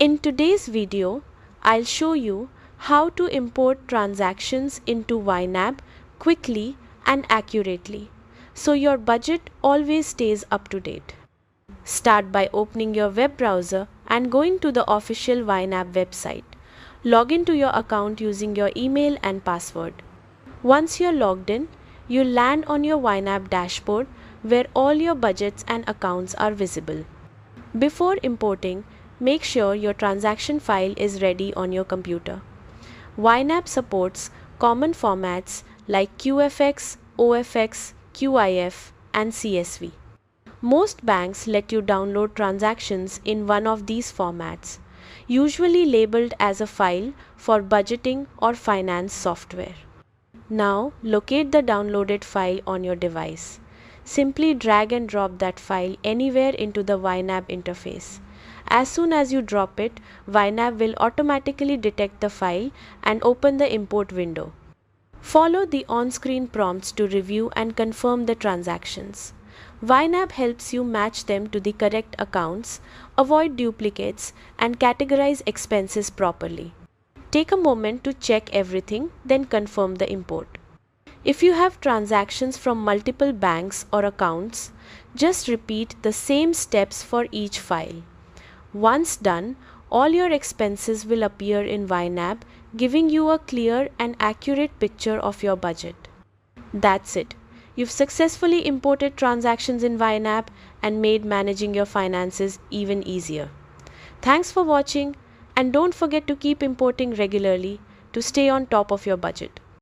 In today's video, I'll show you how to import transactions into YNAB quickly and accurately, so your budget always stays up to date. Start by opening your web browser and going to the official YNAB website. Log into your account using your email and password. Once you're logged in, you'll land on your YNAB dashboard where all your budgets and accounts are visible. Before importing, make sure your transaction file is ready on your computer. YNAB supports common formats like QFX, OFX, QIF, and CSV. Most banks let you download transactions in one of these formats, usually labeled as a file for budgeting or finance software. Now, locate the downloaded file on your device. Simply drag and drop that file anywhere into the YNAB interface. As soon as you drop it, YNAB will automatically detect the file and open the import window. Follow the on-screen prompts to review and confirm the transactions. YNAB helps you match them to the correct accounts, avoid duplicates, and categorize expenses properly. Take a moment to check everything, then confirm the import. If you have transactions from multiple banks or accounts, just repeat the same steps for each file. Once done, all your expenses will appear in YNAB, giving you a clear and accurate picture of your budget. That's it. You've successfully imported transactions in YNAB and made managing your finances even easier. Thanks for watching, and don't forget to keep importing regularly to stay on top of your budget.